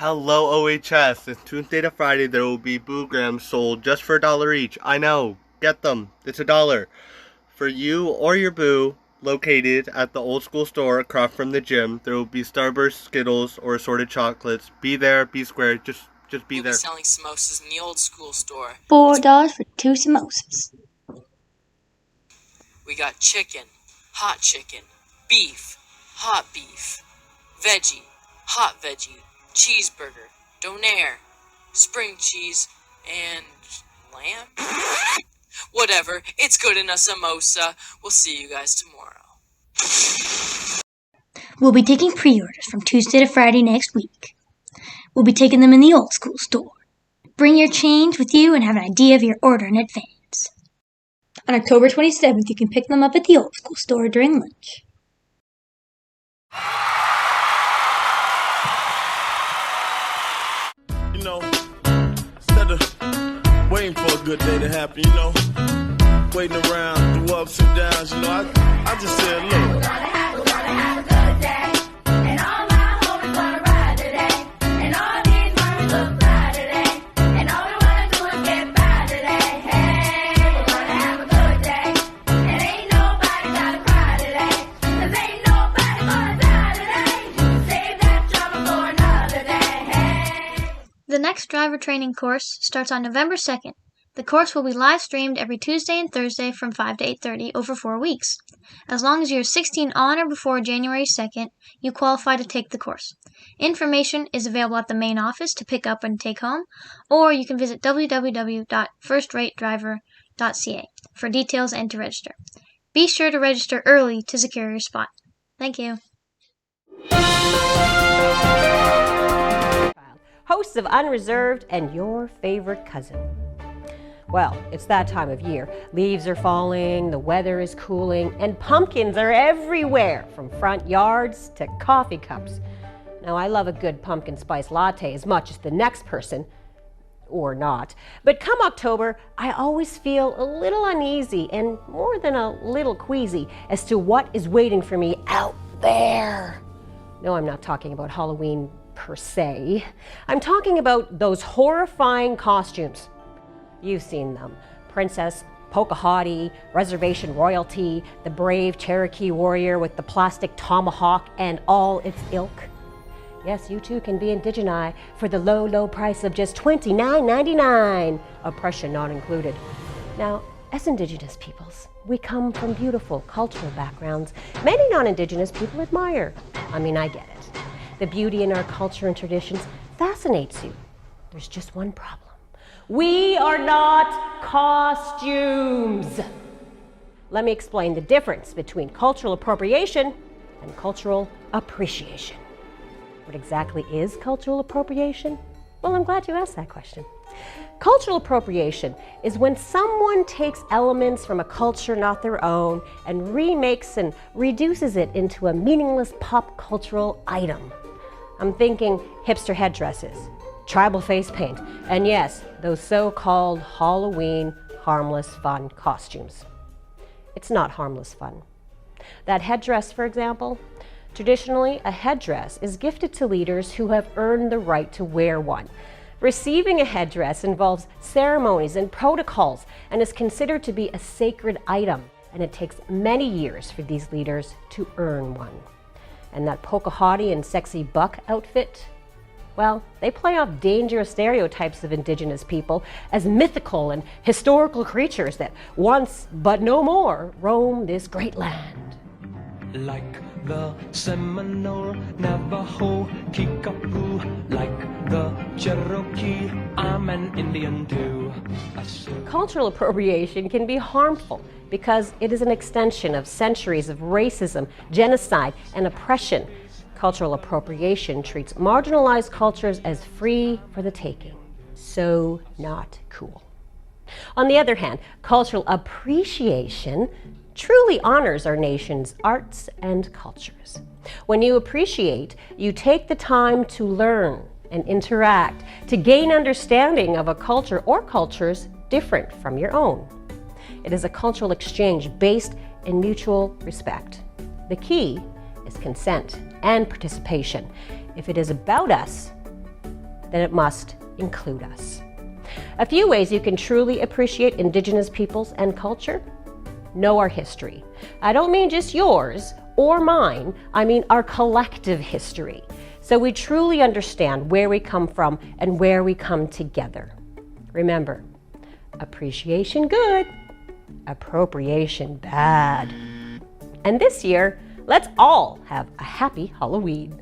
Hello, OHS. This Tuesday to Friday, there will be Boo Grams sold just for $1 each. I know. Get them. It's $1. For you or your boo, located at the old school store across from the gym, there will be Starburst, Skittles, or assorted chocolates. Be there, be square. Just be there. We'll be selling samosas in the old school store. $4 for 2 samosas. We got chicken, hot chicken, beef, hot beef, veggie, hot veggie, cheeseburger, donair, spring cheese, and lamb? Whatever, it's good in a samosa. We'll see you guys tomorrow. We'll be taking pre-orders from Tuesday to Friday next week. We'll be taking them in the old school store. Bring your change with you and have an idea of your order in advance. On October 27th, you can pick them up at the old school store during lunch. You know, instead of waiting for a good day to happen, you know, waiting around through ups and downs, you know, I just said, look. We're gonna have a good day, and all my homies wanna ride today, and all these mommies look fly today, and all we wanna do is get by today. Hey, we're gonna have a good day, and ain't nobody gotta cry today, 'cause ain't nobody gonna die today. Save that trouble for another day. Hey. The next driver training course starts on November 2nd. The course will be live streamed every Tuesday and Thursday from 5 to 8:30 over 4 weeks. As long as you're 16 on or before January 2nd, you qualify to take the course. Information is available at the main office to pick up and take home, or you can visit www.firstratedriver.ca for details and to register. Be sure to register early to secure your spot. Thank you. Hosts of Unreserved and your favorite cousin. Well, it's that time of year. Leaves are falling, the weather is cooling, and pumpkins are everywhere, from front yards to coffee cups. Now, I love a good pumpkin spice latte as much as the next person, or not. But come October, I always feel a little uneasy and more than a little queasy as to what is waiting for me out there. No, I'm not talking about Halloween per se. I'm talking about those horrifying costumes. You've seen them. Princess Pocahontas, Reservation Royalty, the brave Cherokee warrior with the plastic tomahawk and all its ilk. Yes, you too can be indigeni for the low, low price of just $29.99, oppression not included. Now, as Indigenous peoples, we come from beautiful cultural backgrounds many non-Indigenous people admire. I mean, I get it. The beauty in our culture and traditions fascinates you. There's just one problem. We are not costumes. Let me explain the difference between cultural appropriation and cultural appreciation. What exactly is cultural appropriation? Well, I'm glad you asked that question. Cultural appropriation is when someone takes elements from a culture not their own and remakes and reduces it into a meaningless pop cultural item. I'm thinking hipster headdresses, tribal face paint, and yes, those so-called Halloween harmless fun costumes. It's not harmless fun. That headdress, for example, traditionally a headdress is gifted to leaders who have earned the right to wear one. Receiving a headdress involves ceremonies and protocols and is considered to be a sacred item, and it takes many years for these leaders to earn one. And that Pocahontas and sexy buck outfit, well, they play off dangerous stereotypes of Indigenous people as mythical and historical creatures that once, but no more, roam this great land. Like the Seminole, Navajo, Kickapoo, like the Cherokee, I'm an Indian too. Cultural appropriation can be harmful because it is an extension of centuries of racism, genocide, and oppression. Cultural appropriation treats marginalized cultures as free for the taking. So not cool. On the other hand, cultural appreciation truly honors our nation's arts and cultures. When you appreciate, you take the time to learn and interact, to gain understanding of a culture or cultures different from your own. It is a cultural exchange based in mutual respect. The key is consent and participation. If it is about us, then it must include us. A few ways you can truly appreciate Indigenous peoples and culture. Know our history. I don't mean just yours or mine, I mean our collective history, so we truly understand where we come from and where we come together. Remember, appreciation good, appropriation bad. And this year, let's all have a happy Halloween.